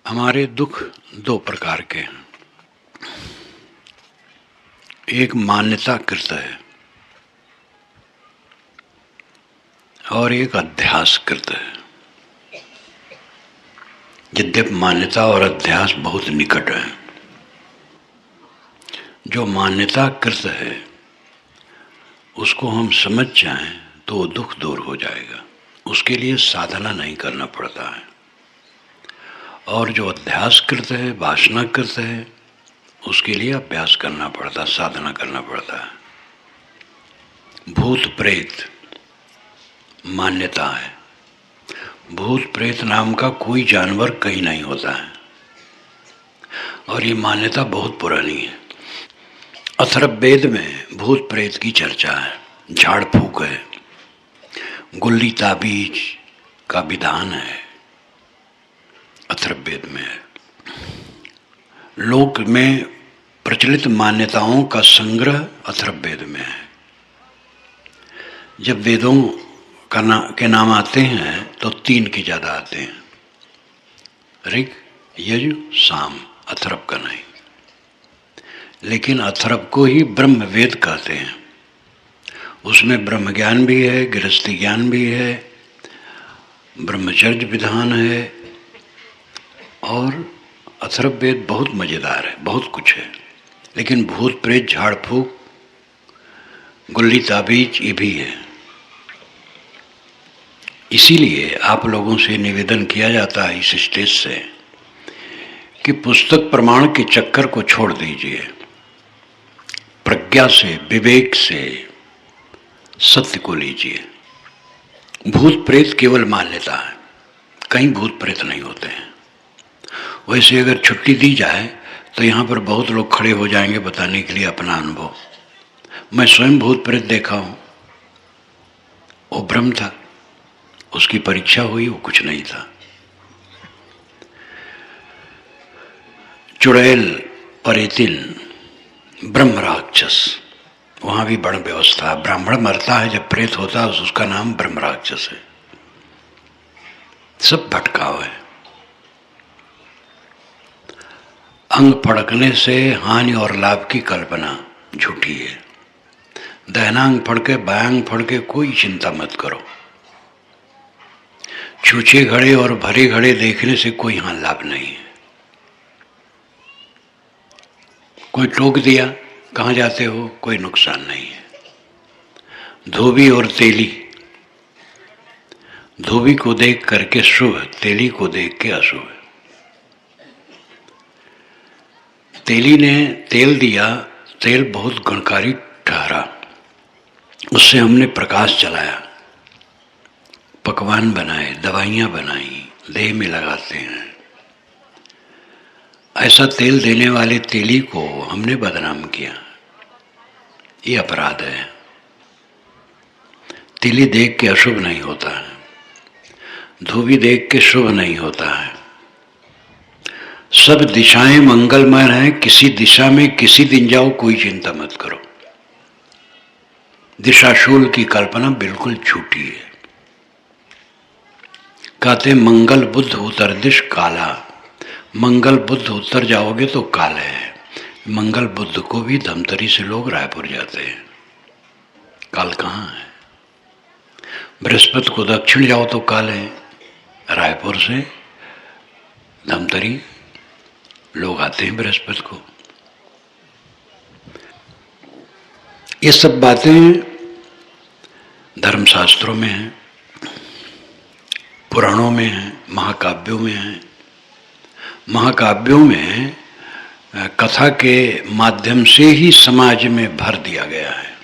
हमारे दुख दो प्रकार के हैं। एक मान्यताकृत है और एक अध्यासकृत है। यद्यपि मान्यता और अध्यास बहुत निकट है। जो मान्यताकृत है उसको हम समझ जाएं तो वो दुख दूर हो जाएगा। उसके लिए साधना नहीं करना पड़ता है। और जो अध्यासकृत है, वासनाकृत है, उसके लिए अभ्यास करना पड़ता, साधना करना पड़ता है। भूत प्रेत मान्यता है। भूत प्रेत नाम का कोई जानवर कहीं नहीं होता है और ये मान्यता बहुत पुरानी है। अथर्ववेद में भूत प्रेत की चर्चा है, झाड़ फूक है, गुल्ली ताबीज का विधान है, अथर्ववेद में है। लोक में प्रचलित मान्यताओं का संग्रह अथर्ववेद में है। जब वेदों के नाम आते हैं तो 3 के ज़्यादा आते हैं, ऋग, यजु, साम, अथर्व का नहीं। लेकिन अथर्व को ही ब्रह्म वेद कहते हैं। उसमें ब्रह्म ज्ञान भी है, गृहस्थी ज्ञान भी है, ब्रह्मचर्य विधान है और अथर्ववेद बहुत मज़ेदार है, बहुत कुछ है। लेकिन भूत प्रेत, झाड़ फूक, गुल्ली ताबीज ये भी है। इसीलिए आप लोगों से निवेदन किया जाता है इस स्टेज से कि पुस्तक प्रमाण के चक्कर को छोड़ दीजिए। प्रज्ञा से, विवेक से सत्य को लीजिए। भूत प्रेत केवल मान्यता है, कहीं भूत प्रेत नहीं होते हैं। वैसे अगर छुट्टी दी जाए तो यहाँ पर बहुत लोग खड़े हो जाएंगे बताने के लिए अपना अनुभव। मैं स्वयं भूत प्रेत देखा हूँ, वो भ्रम था, उसकी परीक्षा हुई, वो कुछ नहीं था। चुड़ैल, परेतिन, ब्रह्म राक्षस, वहाँ भी बड़ व्यवस्था। ब्राह्मण मरता है जब प्रेत होता है उसका नाम ब्रह्म राक्षस है। सब भटकाव है। अंग फड़कने से हानि और लाभ की कल्पना झूठी है। दाहिनांग फड़के बायांग फड़के कोई चिंता मत करो। छूछे घड़े और भरे घड़े देखने से कोई यहाँ लाभ नहीं है। कोई टोक दिया, कहाँ जाते हो, कोई नुकसान नहीं है। धोबी और तेली, धोबी को देख करके शुभ, तेली को देख के अशुभ। तेली ने तेल दिया, तेल बहुत गुणकारी ठहरा, उससे हमने प्रकाश चलाया, पकवान बनाए, दवाइयाँ बनाई, देह में लगाते हैं। ऐसा तेल देने वाले तेली को हमने बदनाम किया, ये अपराध है। तेली देख के अशुभ नहीं होता है, धोबी देख के शुभ नहीं होता है। सब दिशाएं मंगलमय हैं। किसी दिशा में किसी दिन जाओ, कोई चिंता मत करो। दिशाशूल की कल्पना बिल्कुल झूठी है। कहते मंगल बुद्ध उत्तर दिश काला। मंगल बुद्ध उत्तर जाओगे तो काले है। मंगल बुद्ध को भी धमतरी से लोग रायपुर जाते हैं, काल कहाँ है? बृहस्पति को दक्षिण जाओ तो काल है। रायपुर से धमतरी लोग आते हैं बृहस्पति को। ये सब बातें धर्मशास्त्रों में हैं, पुराणों में हैं, महाकाव्यों में हैं। महाकाव्यों में कथा के माध्यम से ही समाज में भर दिया गया है।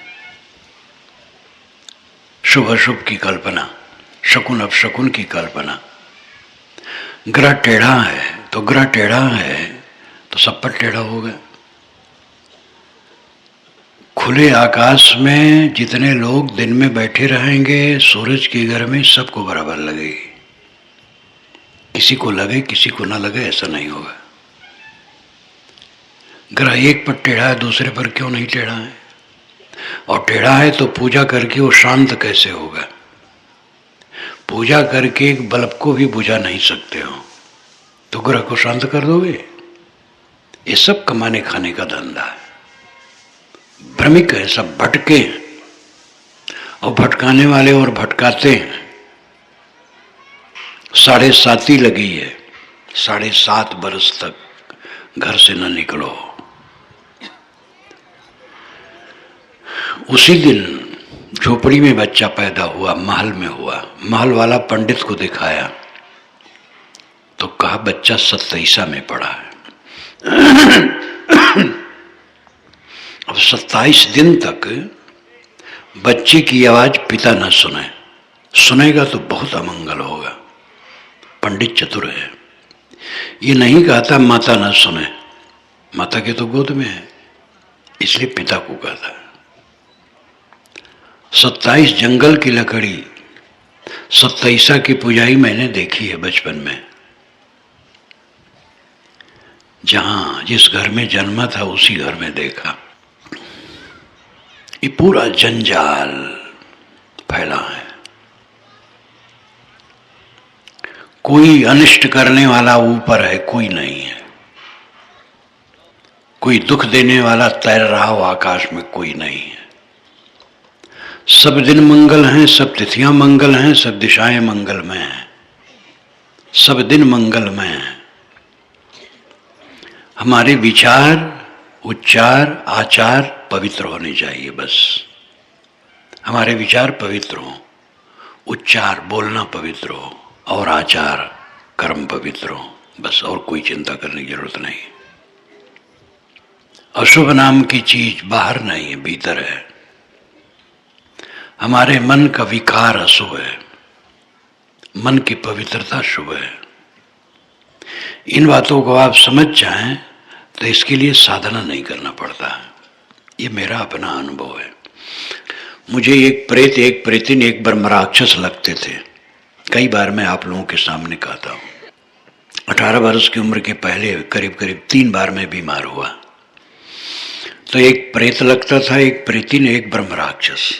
शुभ अशुभ की कल्पना, शकुन अपशकुन की कल्पना। ग्रह टेढ़ा है तो ग्रह टेढ़ा है तो सब पर टेढ़ा होगा। खुले आकाश में जितने लोग दिन में बैठे रहेंगे, सूरज की गर्मी सबको बराबर लगेगी। किसी को लगे किसी को ना लगे ऐसा नहीं होगा। ग्रह एक पर टेढ़ा है, दूसरे पर क्यों नहीं टेढ़ा है? और टेढ़ा है तो पूजा करके वो शांत कैसे होगा? पूजा करके एक बल्ब को भी बुझा नहीं सकते हो, तो ग्रह को शांत कर दोगे? ये सब कमाने खाने का धंधा है, भ्रमिक है, सब भटके हैं, और भटकाने वाले और भटकाते हैं। 7.5 लगी है, 7.5 बरस तक घर से न निकलो। उसी दिन झोपड़ी में बच्चा पैदा हुआ, महल में हुआ। महल वाला पंडित को दिखाया तो कहा बच्चा 27 में पड़ा है। अब 27 दिन तक बच्चे की आवाज पिता न सुने, सुनेगा तो बहुत अमंगल होगा। पंडित चतुर है, ये नहीं कहता माता न सुने, माता के तो गोद में है, इसलिए पिता को कहता है। 27 जंगल की लकड़ी, 27 की पुजाई मैंने देखी है बचपन में। जहां जिस घर में जन्मा था उसी घर में देखा। ये पूरा जंजाल फैला है, कोई अनिष्ट करने वाला ऊपर है, कोई नहीं है। कोई दुख देने वाला तैर रहा हो आकाश में, कोई नहीं है। सब दिन मंगल हैं, सब तिथियां मंगल हैं, सब दिशाएं मंगलमय हैं, सब दिन मंगलमय हैं। हमारे विचार, उच्चार, आचार पवित्र होने चाहिए। बस हमारे विचार पवित्र हो, उच्चार बोलना पवित्र हो, और आचार कर्म पवित्र हो, बस। और कोई चिंता करने की जरूरत नहीं। अशुभ नाम की चीज बाहर नहीं है, भीतर है। हमारे मन का विकार अशुभ है, मन की पवित्रता शुभ है। इन बातों को आप समझ जाएं तो इसके लिए साधना नहीं करना पड़ता है। ये मेरा अपना अनुभव है। मुझे एक प्रेत, एक प्रेतिन, एक ब्रह्मराक्षस लगते थे। कई बार मैं आप लोगों के सामने कहता हूं। 18 वर्ष की उम्र के पहले करीब करीब 3 बार मैं बीमार हुआ। तो एक प्रेत लगता था, एक प्रेतिन, एक ब्रह्मराक्षस।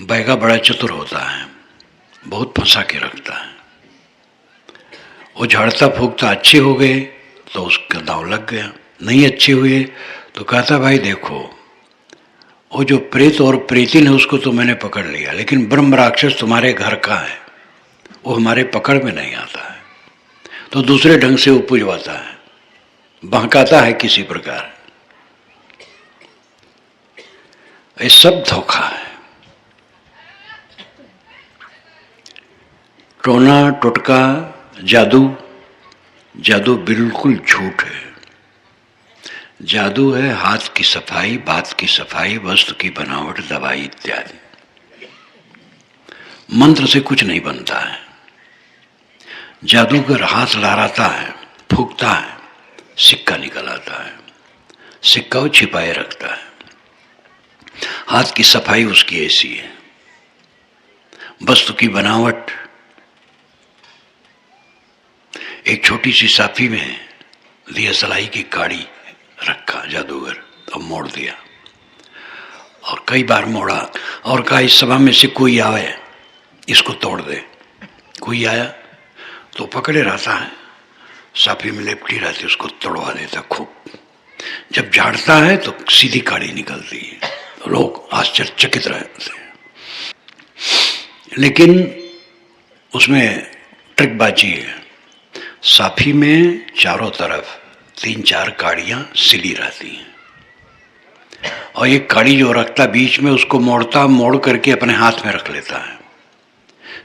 बैगा बड़ा चतुर होता है, बहुत फंसा के रखता है। वो झाड़ता फूकता, अच्छे हो गए तो उसका दांव लग गया, नहीं अच्छे हुए तो कहता भाई देखो, वो जो प्रेत और प्रेतिन है उसको तो मैंने पकड़ लिया, लेकिन ब्रह्म राक्षस तुम्हारे घर का है, वो हमारे पकड़ में नहीं आता है। तो दूसरे ढंग से वो पुजवाता है, बहकाता है किसी प्रकार। ये सब धोखा है। टोना टोटका, जादू, जादू बिल्कुल झूठ है। जादू है हाथ की सफाई, बात की सफाई, वस्तु की बनावट, दवाई इत्यादि। मंत्र से कुछ नहीं बनता है। जादूगर हाथ लहराता है, फूकता है, सिक्का निकल आता है। सिक्का वो छिपाए रखता है। हाथ की सफाई उसकी ऐसी है। वस्तु की बनावट, एक छोटी सी साफी में दिया सलाई की काड़ी रखा जादूगर, अब मोड़ दिया, और कई बार मोड़ा, और कहा इस सभा में से कोई आए इसको तोड़ दे। कोई आया तो पकड़े रहता है, साफी में लिपटी रहती, उसको तोड़वा देता खूब। जब झाड़ता है तो सीधी काड़ी निकलती है, तो लोग आश्चर्यचकित रहते हैं। लेकिन उसमें ट्रिकबाजी है। साफी में चारों तरफ 3-4 काड़ियां सिली रहती हैं, और एक काड़ी जो रखता बीच में उसको मोड़ता, मोड़ करके अपने हाथ में रख लेता है।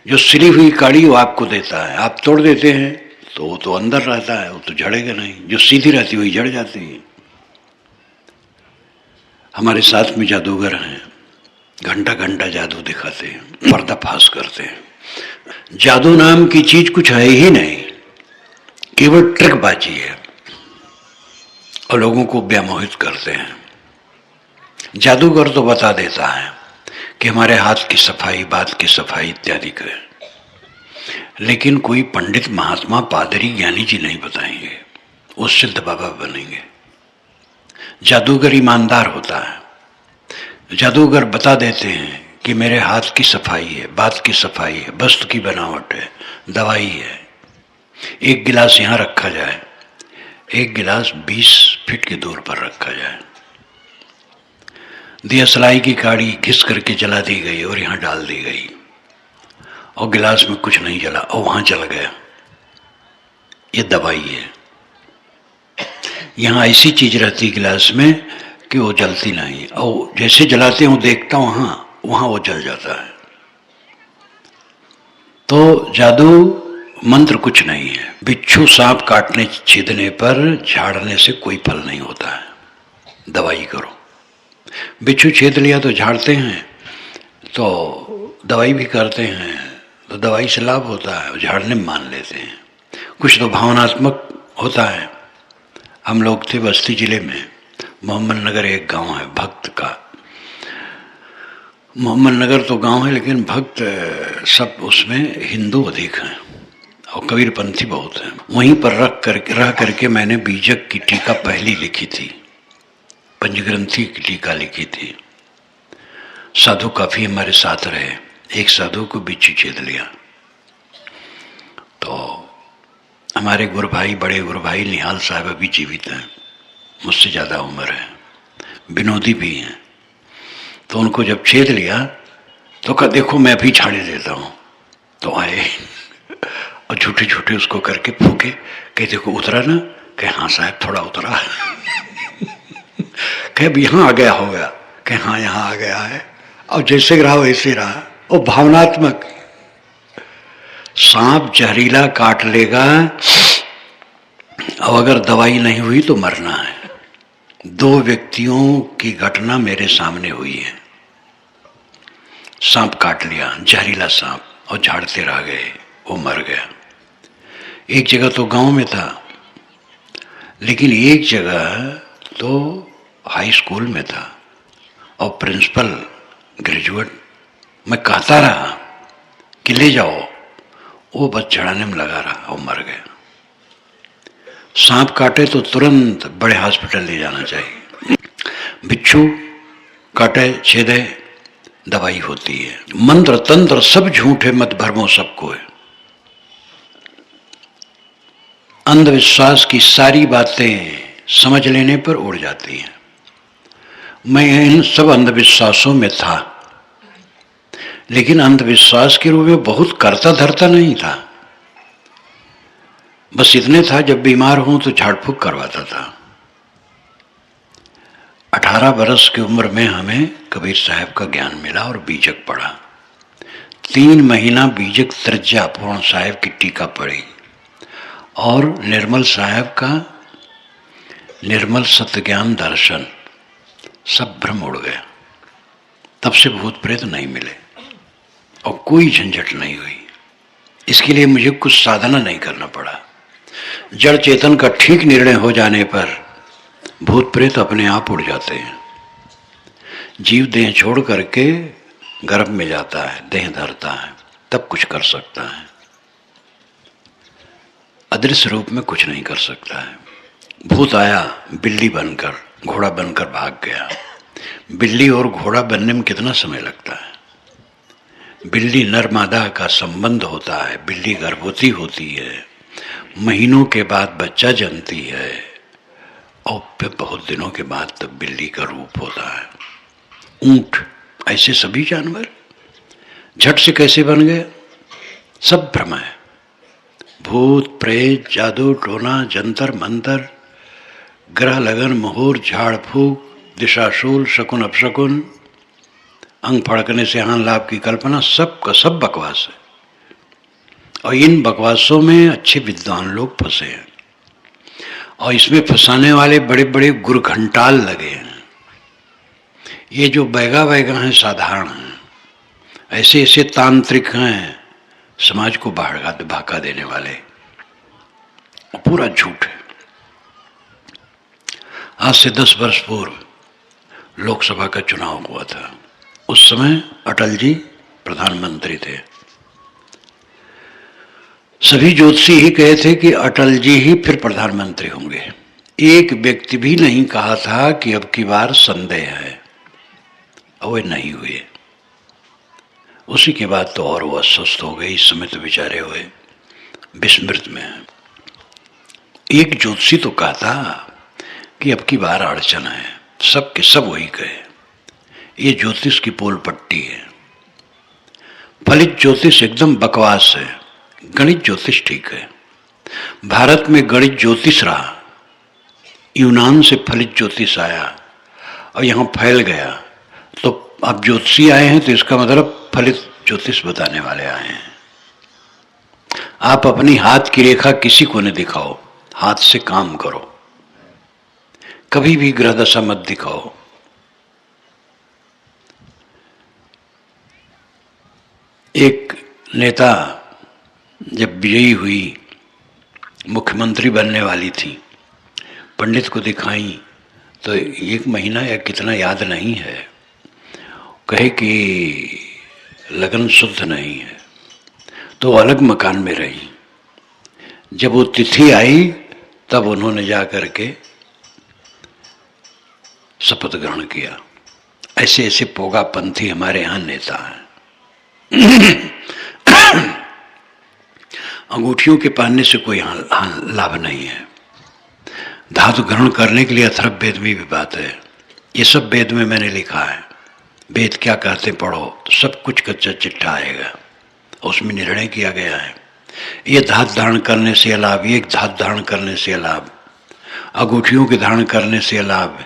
जो सिली हुई काड़ी वो आपको देता है, आप तोड़ देते हैं तो वो तो अंदर रहता है, वो तो झड़ेगा नहीं। जो सीधी रहती है वही झड़ जाती है। हमारे साथ में जादूगर हैं, घंटा घंटा जादू दिखाते हैं, पर्दाफाश करते हैं। जादू नाम की चीज कुछ है ही नहीं, केवल ट्रिकबाजी है, और लोगों को व्यामोहित करते हैं। जादूगर तो बता देता है कि हमारे हाथ की सफाई, बात की सफाई इत्यादि का, लेकिन कोई पंडित, महात्मा, पादरी, ज्ञानी जी नहीं बताएंगे, वो सिद्ध बाबा बनेंगे। जादूगर ईमानदार होता है। जादूगर बता देते हैं कि मेरे हाथ की सफाई है, बात की सफाई है, वस्तु की बनावट है, दवाई है। एक गिलास यहाँ रखा जाए, एक गिलास 20 फीट की दूर पर रखा जाए। दियासलाई की काड़ी घिस करके जला दी गई और यहाँ डाल दी गई, और गिलास में कुछ नहीं जला और वहाँ जल गया। ये दवाई है। यहाँ ऐसी चीज रहती गिलास में कि वो जलती नहीं, और जैसे जलाते हूँ देखता हूँ वहाँ वो जल जाता है। तो जादू मंत्र कुछ नहीं है। बिच्छू सांप काटने छेदने पर झाड़ने से कोई फल नहीं होता है, दवाई करो। बिच्छू छेद लिया तो झाड़ते हैं, तो दवाई भी करते हैं, तो दवाई से लाभ होता है, झाड़ने में मान लेते हैं। कुछ तो भावनात्मक होता है। हम लोग थे बस्ती जिले में, मोहम्मद नगर एक गांव है भक्त का। मोहम्मद नगर तो गांव है लेकिन भक्त सब उसमें हिंदू अधिक हैं और कबीरपंथी बहुत हैं। वहीं पर रह करके मैंने बीजक की टीका पहली लिखी थी, पंचग्रंथी की टीका लिखी थी। साधु काफी हमारे साथ रहे। एक साधु को बिच्छू छेद लिया तो हमारे गुरु भाई, बड़े गुरु भाई निहाल साहब अभी जीवित हैं, मुझसे ज़्यादा उम्र है, विनोदी भी हैं। तो उनको जब छेद लिया तो कहा देखो मैं अभी झाड़ी देता हूँ। तो आए और झूठे झूठे उसको करके फूके, कहे देखो उतरा ना? कहे हाँ साहब थोड़ा उतरा। कहे अब यहाँ आ गया होगा? कहे हाँ यहाँ आ गया है। और जैसे रहा वैसे रहा। और भावनात्मक, सांप जहरीला काट लेगा और अगर दवाई नहीं हुई तो मरना है। 2 व्यक्तियों की घटना मेरे सामने हुई है। सांप काट लिया, जहरीला सांप, और झाड़ते रह गए, वो मर गया। एक जगह तो गांव में था, लेकिन एक जगह तो हाई स्कूल में था और प्रिंसिपल ग्रेजुएट। मैं कहता रहा कि ले जाओ, वो बस चढ़ाने में लगा रहा और मर गया। सांप काटे तो तुरंत बड़े हॉस्पिटल ले जाना चाहिए। बिच्छू काटे छेदे दवाई होती है। मंत्र तंत्र सब झूठे, मत भरमो सबको है। अंधविश्वास की सारी बातें समझ लेने पर उड़ जाती हैं। मैं इन सब अंधविश्वासों में था, लेकिन अंधविश्वास के रूप में बहुत करता धरता नहीं था। बस इतने था जब बीमार हूं तो झाड़ फूक करवाता था। 18 बरस की उम्र में हमें कबीर साहब का ज्ञान मिला और बीजक पढ़ा। 3 महीना बीजक त्रिज्या पूर्ण साहब की टीका पढ़ी और निर्मल साहब का निर्मल सत्य ज्ञान दर्शन, सब भ्रम उड़ गया। तब से भूत प्रेत नहीं मिले और कोई झंझट नहीं हुई। इसके लिए मुझे कुछ साधना नहीं करना पड़ा। जड़ चेतन का ठीक निर्णय हो जाने पर भूत प्रेत अपने आप उड़ जाते हैं। जीव देह छोड़ करके गर्भ में जाता है, देह धरता है, तब कुछ कर सकता है। अदृश्य रूप में कुछ नहीं कर सकता है। भूत आया बिल्ली बनकर, घोड़ा बनकर भाग गया। बिल्ली और घोड़ा बनने में कितना समय लगता है? बिल्ली नर मादा का संबंध होता है। बिल्ली गर्भवती होती है, महीनों के बाद बच्चा जन्मती है और फिर बहुत दिनों के बाद तब बिल्ली का रूप होता है। ऊंट, ऐसे सभी जानवर झट से कैसे बन गए? सब भ्रम है। भूत प्रेत, जादू टोना, जंतर मंतर, ग्रह लगन, मुहूर्त, झाड़ फूक, दिशाशूल, शकुन अपशकुन, अंग फड़कने से हान लाभ की कल्पना, सब का सब बकवास है। और इन बकवासों में अच्छे विद्वान लोग फंसे हैं और इसमें फंसाने वाले बड़े बड़े गुरघंटाल लगे हैं। ये जो बैगा हैं साधारण हैं, ऐसे ऐसे तांत्रिक हैं समाज को भाका देने वाले। पूरा झूठ है। आज से 10 वर्ष पूर्व लोकसभा का चुनाव हुआ था। उस समय अटल जी प्रधानमंत्री थे। सभी ज्योतिषी ही कहे थे कि अटल जी ही फिर प्रधानमंत्री होंगे। एक व्यक्ति भी नहीं कहा था कि अब की बार संदेह है, और वे नहीं हुए। उसी के बाद तो और वो अस्वस्थ हो गए। इस समय तो बेचारे हुए विस्मृत में है। एक ज्योतिषी तो कहता कि अब की बार अड़चन है, सब के सब वही कहे। ये ज्योतिष की पोल पट्टी है। फलित ज्योतिष एकदम बकवास है, गणित ज्योतिष ठीक है। भारत में गणित ज्योतिष रहा, यूनान से फलित ज्योतिष आया और यहाँ फैल गया, तो अब ज्योतिषी आए हैं तो इसका मतलब फलित ज्योतिष बताने वाले आए हैं। आप अपनी हाथ की रेखा किसी को न दिखाओ, हाथ से काम करो, कभी भी ग्रह दशा मत दिखाओ। एक नेता जब विजयी हुई, मुख्यमंत्री बनने वाली थी, पंडित को दिखाई तो 1 महीना या कितना याद नहीं है, कहे कि लगन शुद्ध नहीं है, तो अलग मकान में रही। जब वो तिथि आई तब उन्होंने जा करके शपथ ग्रहण किया। ऐसे ऐसे पोगापंथी हमारे यहाँ नेता हैं। अंगूठियों के पहनने से कोई लाभ नहीं है। धातु ग्रहण करने के लिए अथर्व वेद में भी बात है। ये सब वेद में मैंने लिखा है। वेद क्या कहते पढ़ो तो सब कुछ कच्चा चिट्ठा आएगा, उसमें निर्णय किया गया है। ये धातु धारण करने से लाभ, ये धातु धारण करने से लाभ, अंगूठियों के धारण करने से लाभ।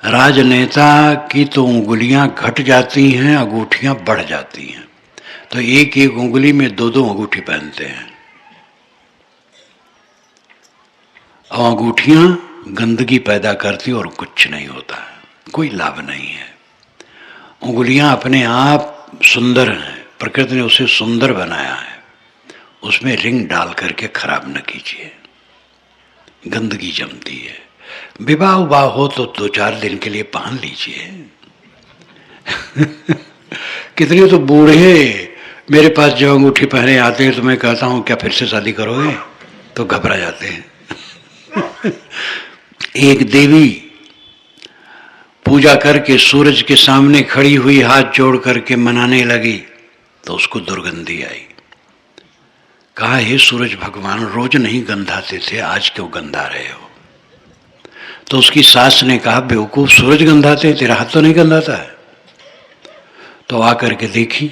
राजनेता की तो उंगलियां घट जाती हैं, अंगूठियां बढ़ जाती हैं, तो एक एक उंगली में 2-2 अंगूठी पहनते हैं। और अंगूठियां गंदगी पैदा करती और कुछ नहीं होता है, कोई लाभ नहीं है। उंगलियां अपने आप सुंदर हैं, प्रकृति ने उसे सुंदर बनाया है, उसमें रिंग डाल करके खराब न कीजिए, गंदगी जमती है। विवाह उवाह हो तो 2-4 दिन के लिए पहन लीजिए। कितने तो बूढ़े मेरे पास जब अंगूठी पहने आते हैं तो मैं कहता हूं क्या फिर से शादी करोगे, तो घबरा जाते हैं। एक देवी पूजा करके सूरज के सामने खड़ी हुई, हाथ जोड़ करके मनाने लगी, तो उसको दुर्गंधी आई। कहा हे सूरज भगवान, रोज नहीं गंधाते थे, आज क्यों गंधा रहे हो? तो उसकी सास ने कहा बेवकूफ, सूरज गंधाते हैं, तेरा हाथ तो नहीं गंधाता है। तो आकर के देखी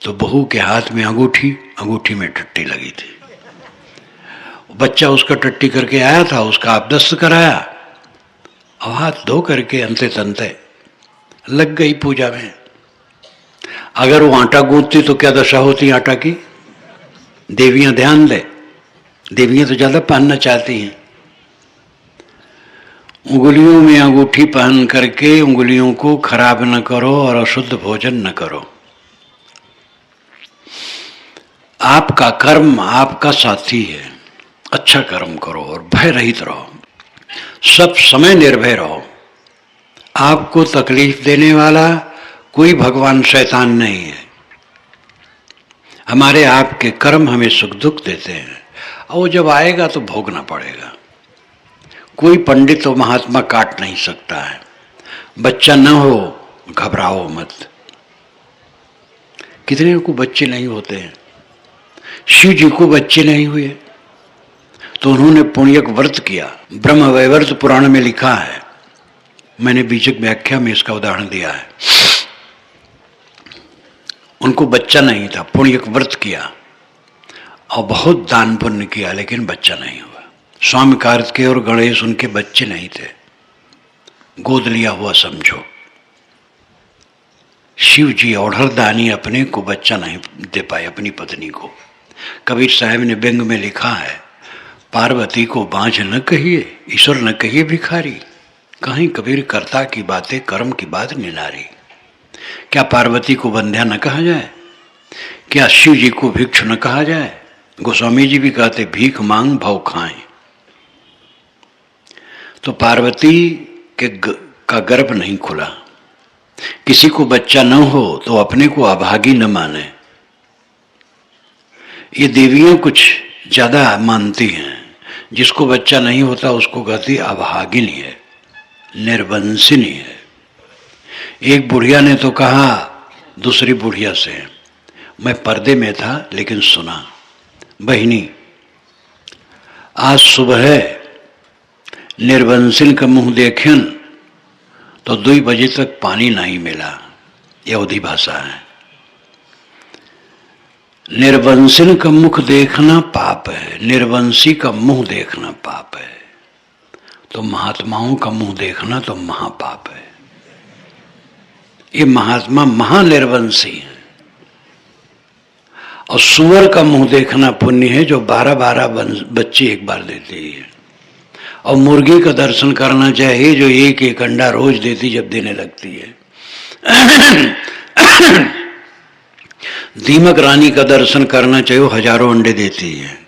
तो बहू के हाथ में अंगूठी, अंगूठी में टट्टी लगी थी। बच्चा उसका टट्टी करके आया था, उसका आपदस्त कराया और हाथ धो करके अंते तंते लग गई पूजा में। अगर वो आटा गूंथती तो क्या दशा होती आटा की? देवियां ध्यान दे, देवियां तो ज्यादा पहनना चाहती हैं। उंगलियों में अंगूठी पहन करके उंगलियों को खराब न करो और अशुद्ध भोजन न करो। आपका कर्म आपका साथी है, अच्छा कर्म करो और भय रहित रहो, सब समय निर्भय रहो। आपको तकलीफ देने वाला कोई भगवान शैतान नहीं है। हमारे आपके कर्म हमें सुख दुख देते हैं और वो जब आएगा तो भोगना पड़ेगा। कोई पंडित और महात्मा काट नहीं सकता है। बच्चा न हो घबराओ मत। कितने को बच्चे नहीं होते हैं? शिव जी को बच्चे नहीं हुए तो उन्होंने पुण्यक व्रत किया। ब्रह्म वैवर्त पुराण में लिखा है, मैंने बीजक व्याख्या में इसका उदाहरण दिया है। उनको बच्चा नहीं था, पुण्यक व्रत किया और बहुत दान पुण्य किया, लेकिन बच्चा नहीं हुआ। स्वामी कार्तिकेय और गणेश उनके बच्चे नहीं थे, गोद लिया हुआ समझो। शिव जी औढ़र दानी अपने को बच्चा नहीं दे पाए, अपनी पत्नी को। कबीर साहब ने व्यंग में लिखा है, पार्वती को बांझ न कहिए, ईश्वर न कहिए भिखारी। कहीं कबीर कर्ता की बातें, कर्म की बात निनारी। क्या पार्वती को बंध्या न कहा जाए? क्या शिव जी को भिक्षु न कहा जाए? गोस्वामी जी भी कहते भीख मांग भव खाएं। तो पार्वती का गर्भ नहीं खुला। किसी को बच्चा न हो तो अपने को अभागी न माने। ये देवियां कुछ ज्यादा मानती हैं। जिसको बच्चा नहीं होता उसको कहती अभागिनी है, निर्वंशिनी है। एक बुढ़िया ने तो कहा दूसरी बुढ़िया से, मैं पर्दे में था लेकिन सुना, बहिनी आज सुबह निर्वंशिन का मुंह देखन तो 2 बजे तक पानी नहीं मिला। यह अवधी भाषा है। निर्वंशिन का मुख देखना पाप है, निर्वंशी का मुंह देखना पाप है, तो महात्माओं का मुंह देखना तो महापाप है। ये महात्मा महानिर्वंशी है। और सुअर का मुंह देखना पुण्य है, जो 12-12 बच्चे एक बार देती है। और मुर्गी का दर्शन करना चाहिए, जो 1-1 अंडा रोज देती जब देने लगती है। दीमक रानी का दर्शन करना चाहिए, वो हजारों अंडे देती है।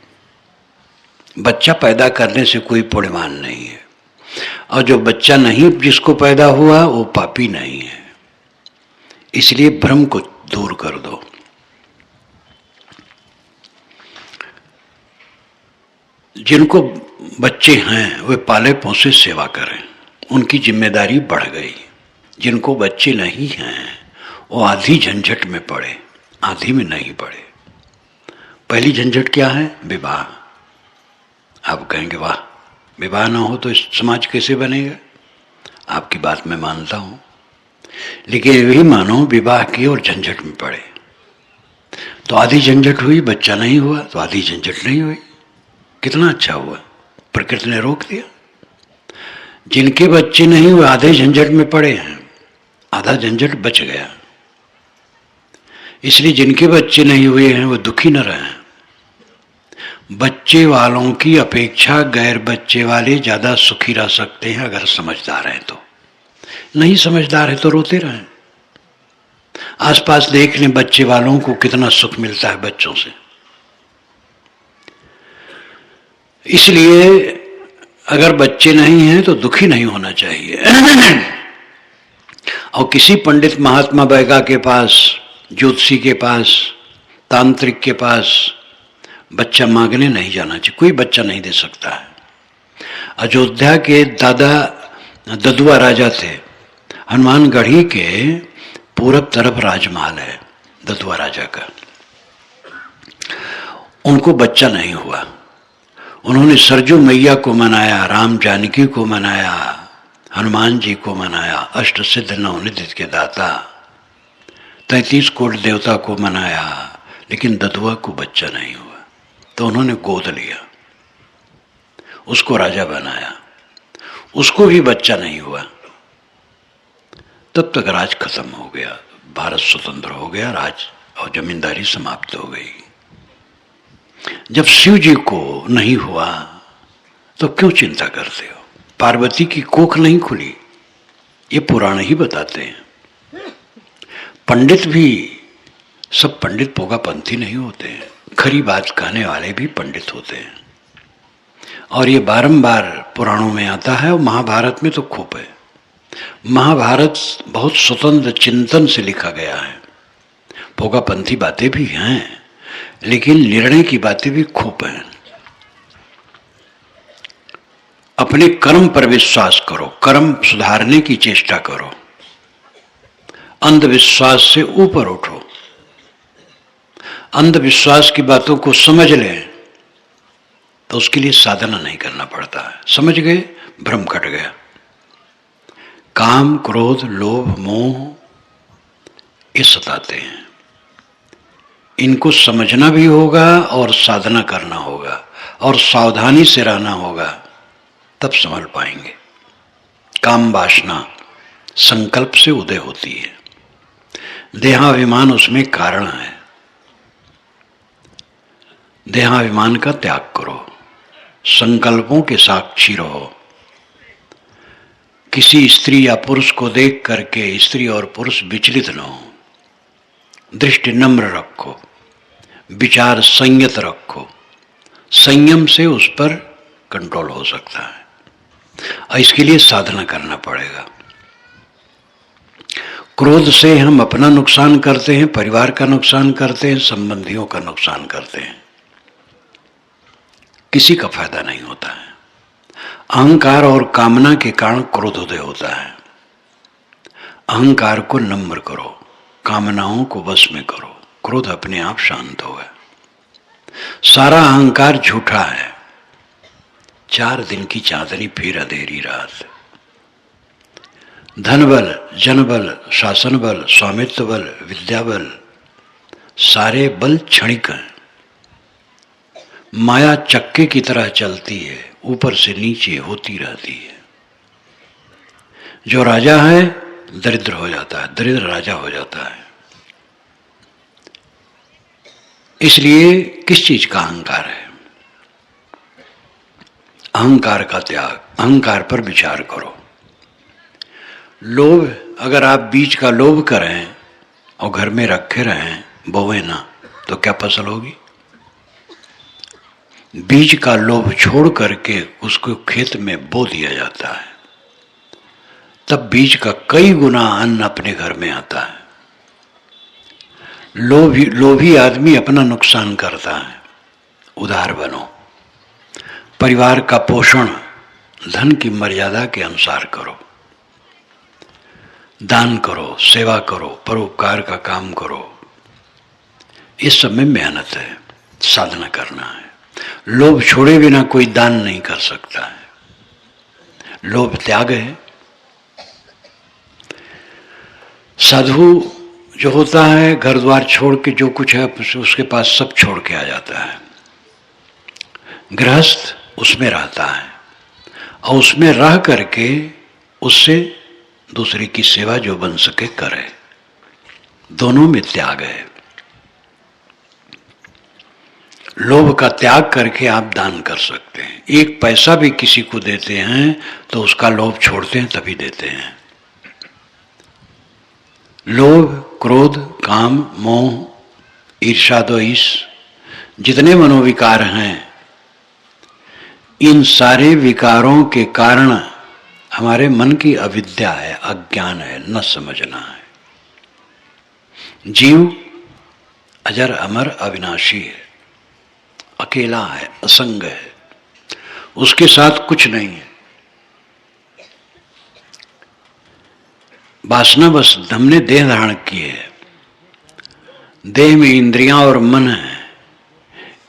बच्चा पैदा करने से कोई पुण्यवान नहीं है, और जो बच्चा नहीं जिसको पैदा हुआ वो पापी नहीं है। इसलिए भ्रम को दूर कर दो। जिनको बच्चे हैं वे पाले पोसे सेवा करें, उनकी जिम्मेदारी बढ़ गई। जिनको बच्चे नहीं हैं वो आधी झंझट में पड़े, आधी में नहीं पड़े। पहली झंझट क्या है? विवाह। आप कहेंगे वाह, विवाह ना हो तो इस समाज कैसे बनेगा? आपकी बात मैं मानता हूं, लेकिन ये भी मानो विवाह की और झंझट में पड़े तो आधी झंझट हुई, बच्चा नहीं हुआ तो आधी झंझट नहीं हुई। कितना अच्छा हुआ, प्रकृति ने रोक दिया। जिनके बच्चे नहीं हुए आधे झंझट में पड़े हैं, आधा झंझट बच गया। इसलिए जिनके बच्चे नहीं हुए हैं वो दुखी न रहें। बच्चे वालों की अपेक्षा गैर बच्चे वाले ज्यादा सुखी रह सकते हैं अगर समझदार हैं तो। नहीं समझदार है तो रोते रहें। आसपास देख लें बच्चे वालों को कितना सुख मिलता है बच्चों से। इसलिए अगर बच्चे नहीं हैं तो दुखी नहीं होना चाहिए। और किसी पंडित महात्मा बैगा के पास, ज्योतिषी के पास, तांत्रिक के पास बच्चा मांगने नहीं जाना चाहिए। कोई बच्चा नहीं दे सकता है। अयोध्या के दादा ददुआ राजा थे। हनुमानगढ़ी के पूरब तरफ राजमहल है ददुआ राजा का। उनको बच्चा नहीं हुआ। उन्होंने सरजू मैया को मनाया, राम जानकी को मनाया, हनुमान जी को मनाया, अष्ट सिद्ध नवनिधि के दाता, 33 कोटि देवता को मनाया, लेकिन ददुआ को बच्चा नहीं हुआ। तो उन्होंने गोद लिया, उसको राजा बनाया, उसको भी बच्चा नहीं हुआ। तब तक राज खत्म हो गया, भारत स्वतंत्र हो गया, राज और जमींदारी समाप्त हो गई। जब शिव जी को नहीं हुआ तो क्यों चिंता करते हो? पार्वती की कोख नहीं खुली, ये पुराण ही बताते हैं। पंडित भी, सब पंडित पोगापंथी नहीं होते हैं। खरी बात कहने वाले भी पंडित होते हैं। और ये बारंबार पुराणों में आता है, और महाभारत में तो खूब है। महाभारत बहुत स्वतंत्र चिंतन से लिखा गया है। पोगापंथी बातें भी हैं, लेकिन निर्णय की बातें भी खूब हैं। अपने कर्म पर विश्वास करो, कर्म सुधारने की चेष्टा करो, अंधविश्वास से ऊपर उठो। अंधविश्वास की बातों को समझ लें तो उसके लिए साधना नहीं करना पड़ता है। समझ गए, भ्रम कट गया। काम, क्रोध, लोभ, मोह ये सताते हैं। इनको समझना भी होगा और साधना करना होगा और सावधानी से रहना होगा, तब संभल पाएंगे। काम वासना संकल्प से उदय होती है, देहाभिमान उसमें कारण है। देहाभिमान का त्याग करो, संकल्पों के साक्षी रहो। किसी स्त्री या पुरुष को देख करके स्त्री और पुरुष विचलित न हो। दृष्टि नम्र रखो, विचार संयत रखो। संयम से उस पर कंट्रोल हो सकता है, और इसके लिए साधना करना पड़ेगा। क्रोध से हम अपना नुकसान करते हैं, परिवार का नुकसान करते हैं, संबंधियों का नुकसान करते हैं। किसी का फायदा नहीं होता है। अहंकार और कामना के कारण क्रोधोदय होता है। अहंकार को नम्र करो, कामनाओं को वश में करो, क्रोध अपने आप शांत होगा। सारा अहंकार झूठा है। 4 दिन की चांदनी फिर अंधेरी रात। धन बल, जन बल, शासन बल, स्वामित्व बल, विद्या बल, सारे बल क्षणिक हैं। माया चक्के की तरह चलती है, ऊपर से नीचे होती रहती है। जो राजा है दरिद्र हो जाता है, दरिद्र राजा हो जाता है। इसलिए किस चीज का अहंकार है? अहंकार का त्याग, अहंकार पर विचार करो। लोभ, अगर आप बीज का लोभ करें और घर में रखे रहें, बोए ना, तो क्या फसल होगी? बीज का लोभ छोड़ करके उसको खेत में बो दिया जाता है, तब बीज का कई गुना अन्न अपने घर में आता है। लोभी आदमी अपना नुकसान करता है। उदार बनो, परिवार का पोषण धन की मर्यादा के अनुसार करो, दान करो, सेवा करो, परोपकार का काम करो। इस सब में मेहनत है, साधना करना है। लोभ छोड़े बिना कोई दान नहीं कर सकता है। लोभ त्याग है। साधु जो होता है घर द्वार छोड़ के, जो कुछ है उसके पास सब छोड़ के आ जाता है। गृहस्थ उसमें रहता है और उसमें रह करके उससे दूसरे की सेवा जो बन सके करे। दोनों में त्याग है। लोभ का त्याग करके आप दान कर सकते हैं। 1 पैसा भी किसी को देते हैं तो उसका लोभ छोड़ते हैं, तभी देते हैं। लोभ, क्रोध, काम, मोह, ईर्ष्या, द्वेष, जितने मनोविकार हैं, इन सारे विकारों के कारण हमारे मन की अविद्या है, अज्ञान है, न समझना है। जीव अजर अमर अविनाशी है, अकेला है, असंग है, उसके साथ कुछ नहीं है। वासना बस हमने देह धारण की है। देह में इंद्रियां और मन है,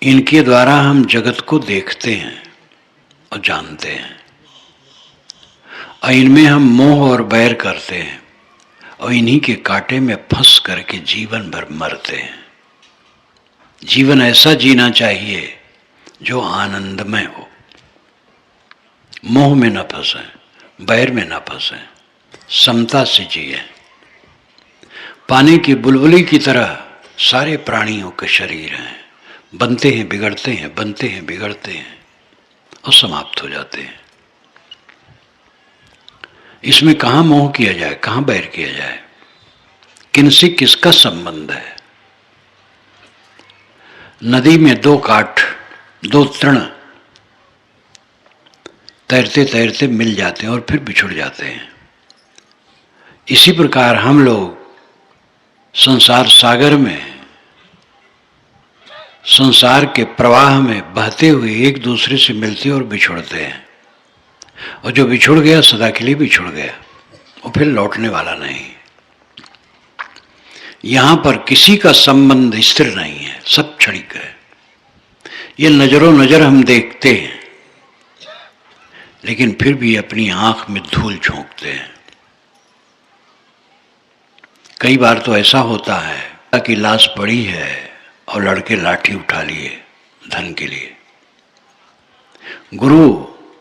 इनके द्वारा हम जगत को देखते हैं और जानते हैं, और इनमें हम मोह और बैर करते हैं और इन्हीं के कांटे में फंस करके जीवन भर मरते हैं। जीवन ऐसा जीना चाहिए जो आनंदमय हो, मोह में न फंसे, बैर में न फंसे, समता से जिए। पानी की बुलबुली की तरह सारे प्राणियों के शरीर हैं, बनते हैं बिगड़ते हैं, बनते हैं बिगड़ते हैं और समाप्त हो जाते हैं। इसमें कहाँ मोह किया जाए, कहाँ बैर किया जाए, किनसे किसका संबंध है? नदी में 2 काठ, 2 तृण तैरते तैरते मिल जाते हैं और फिर बिछुड़ जाते हैं। इसी प्रकार हम लोग संसार सागर में, संसार के प्रवाह में बहते हुए एक दूसरे से मिलते और बिछुड़ते हैं, और जो बिछुड़ गया सदा के लिए बिछुड़ गया, वो फिर लौटने वाला नहीं। यहां पर किसी का संबंध स्थिर नहीं है, सब क्षणिक है। ये नजरों नजर हम देखते हैं, लेकिन फिर भी अपनी आंख में धूल झोंकते हैं। कई बार तो ऐसा होता है कि लाश पड़ी है और लड़के लाठी उठा लिए धन के लिए। गुरु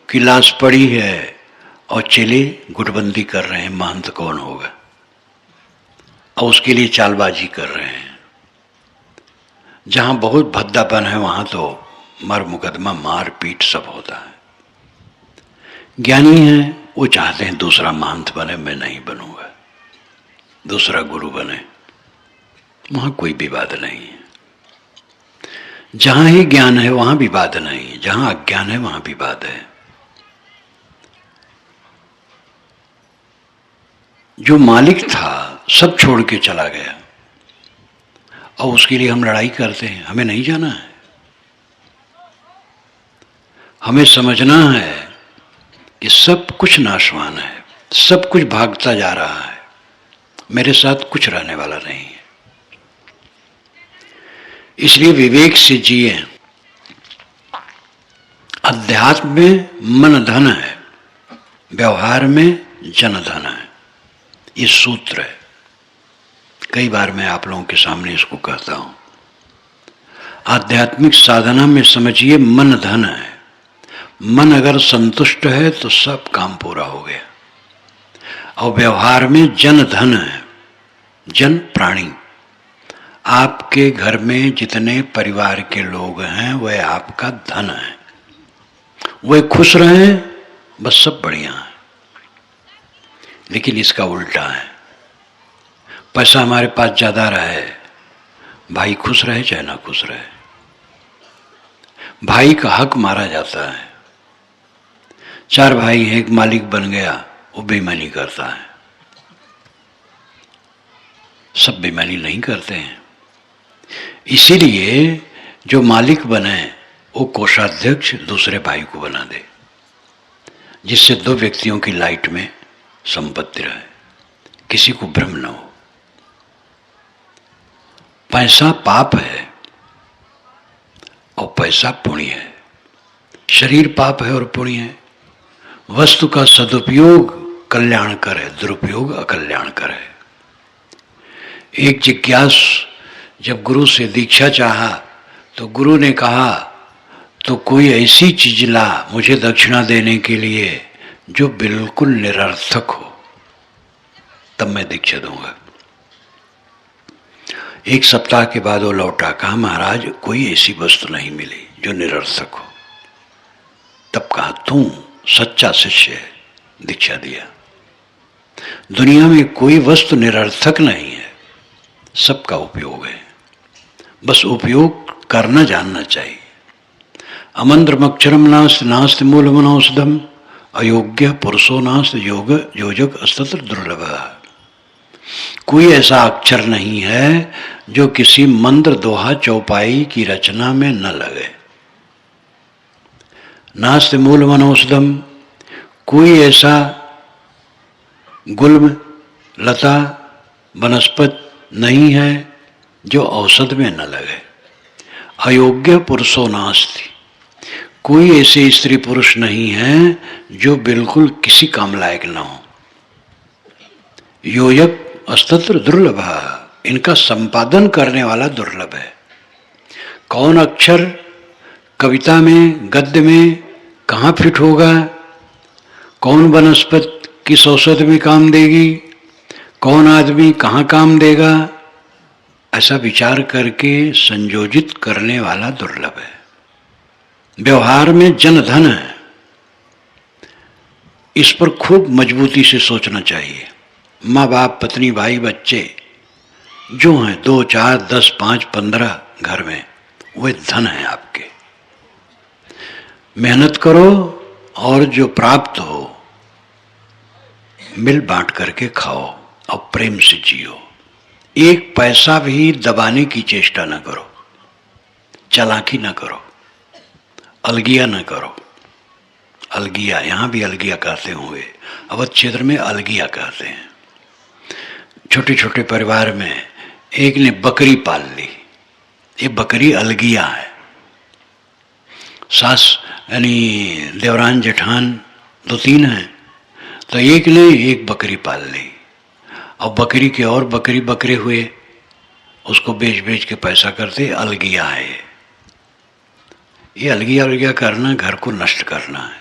की लाश पड़ी है और चेले गुटबंदी कर रहे हैं, महंत कौन होगा, और उसके लिए चालबाजी कर रहे हैं। जहां बहुत भद्दापन है वहां तो मर मुकदमा, मार पीट सब होता है। ज्ञानी है, वो चाहते हैं दूसरा महंत बने, मैं नहीं बनूंगा, दूसरा गुरु बने, वहां कोई विवाद नहीं है। जहां ही ज्ञान है वहां विवाद नहीं, जहां अज्ञान है वहां विवाद है। जो मालिक था सब छोड़ के चला गया और उसके लिए हम लड़ाई करते हैं। हमें नहीं जाना है, हमें समझना है कि सब कुछ नाशवान है, सब कुछ भागता जा रहा है, मेरे साथ कुछ रहने वाला नहीं है। इसलिए विवेक से जिए, अध्यात्म में मन धन है, व्यवहार में जन धन है। ये सूत्र है। कई बार मैं आप लोगों के सामने इसको कहता हूं। आध्यात्मिक साधना में समझिए मन धन है। मन अगर संतुष्ट है तो सब काम पूरा हो गया। और व्यवहार में जन धन है। जन प्राणी, आपके घर में जितने परिवार के लोग हैं वह आपका धन है। वह खुश रहें बस सब बढ़िया है। लेकिन इसका उल्टा है, पैसा हमारे पास ज्यादा रहे, भाई खुश रहे चाहे ना खुश रहे, भाई का हक मारा जाता है। 4 भाई हैं, एक मालिक बन गया, वो बेईमानी करता है। सब बेईमानी नहीं करते हैं। इसीलिए जो मालिक बने वो कोषाध्यक्ष दूसरे भाई को बना दे, जिससे 2 व्यक्तियों की लाइट में संपत्ति रहे, किसी को भ्रम न हो। पैसा पाप है और पैसा पुण्य है। शरीर पाप है और पुण्य है। वस्तु का सदुपयोग कल्याणकर है, दुरुपयोग अकल्याणकर है। एक जिज्ञास जब गुरु से दीक्षा चाहा तो गुरु ने कहा तो कोई ऐसी चीज ला मुझे दक्षिणा देने के लिए जो बिल्कुल निरर्थक हो, तब मैं दीक्षा दूंगा। 1 सप्ताह के बाद वो लौटा, कहा महाराज कोई ऐसी वस्तु नहीं मिली जो निरर्थक हो। तब कहा तू सच्चा शिष्य है, दीक्षा दिया। दुनिया में कोई वस्तु निरर्थक नहीं है, सबका उपयोग है, बस उपयोग करना जानना चाहिए। अमंत्रमक्षरम नास्ति नास्ति मूलमनौषधम अयोग्य पुरुषो नास्ति योग योजक अस्तत्र दुर्लभ। कोई ऐसा अक्षर नहीं है जो किसी मंत्र दोहा चौपाई की रचना में न लगे। नास्ति मूलमनौषधम, कोई ऐसा गुल्म लता वनस्पति नहीं है जो औषध में न लगे। अयोग्य पुरुषो नास्ति, कोई ऐसे स्त्री पुरुष नहीं है जो बिल्कुल किसी काम लायक न हो। योजक अस्तत्र दुर्लभ, इनका संपादन करने वाला दुर्लभ है। कौन अक्षर कविता में गद्य में कहाँ फिट होगा, कौन वनस्पति किस औषध में काम देगी, कौन आदमी कहाँ काम देगा, ऐसा विचार करके संयोजित करने वाला दुर्लभ है। व्यवहार में जन धन है, इस पर खूब मजबूती से सोचना चाहिए। माँ बाप पत्नी भाई बच्चे जो हैं 2 4 10 5 15 घर में, वे धन है आपके। मेहनत करो और जो प्राप्त हो मिल बांट करके खाओ और प्रेम से जियो। एक पैसा भी दबाने की चेष्टा न करो, चालाकी न करो, अलगिया न करो। अलगिया, यहां भी अलगिया कहते होंगे, अवध क्षेत्र में अलगिया कहते हैं। छोटे छोटे परिवार में एक ने बकरी पाल ली, ये बकरी अलगिया है। सास यानी देवरान जेठान 2-3 हैं, तो एक ने एक बकरी पाल ली और बकरी के और बकरी बकरे हुए, उसको बेच बेच के पैसा करते, अलगिया है ये अलगिया अलगिया करना घर को नष्ट करना है।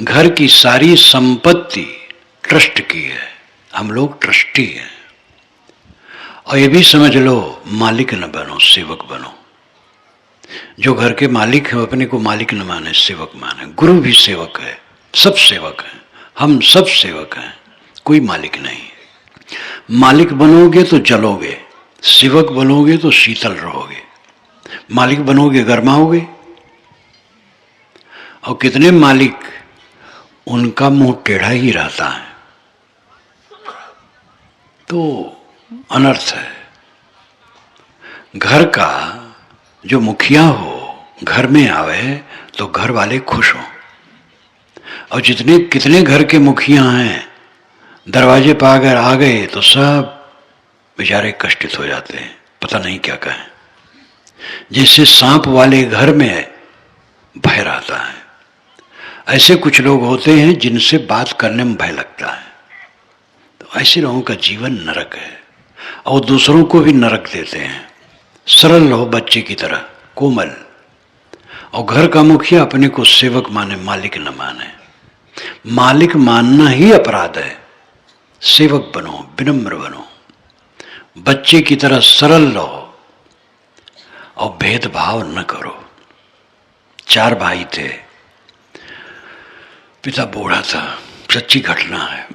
घर की सारी संपत्ति ट्रस्ट की है, हम लोग ट्रस्टी हैं। और ये भी समझ लो मालिक न बनो, सेवक बनो। जो घर के मालिक हैं अपने को मालिक न माने, सेवक माने। गुरु भी सेवक है, सब सेवक हैं, हम सब सेवक हैं, कोई मालिक नहीं। मालिक बनोगे तो जलोगे, सेवक बनोगे तो शीतल रहोगे। मालिक बनोगे गरमाओगे। और कितने मालिक उनका मुंह टेढ़ा ही रहता है, तो अनर्थ है। घर का जो मुखिया हो घर में आवे तो घर वाले खुश हों। और जितने कितने घर के मुखिया हैं दरवाजे पर अगर आ गए तो सब बेचारे कष्टित हो जाते हैं, पता नहीं क्या कहें। जैसे सांप वाले घर में भय रहता है। ऐसे कुछ लोग होते हैं जिनसे बात करने में भय लगता है। तो ऐसे लोगों का जीवन नरक है और दूसरों को भी नरक देते हैं। सरल रहो बच्चे की तरह, कोमल। और घर का मुखिया अपने को सेवक माने, मालिक न माने। मालिक मानना ही अपराध है। सेवक बनो, विनम्र बनो, बच्चे की तरह सरल रहो और भेदभाव न करो। 4 भाई थे, पिता बूढ़ा था, सच्ची घटना है।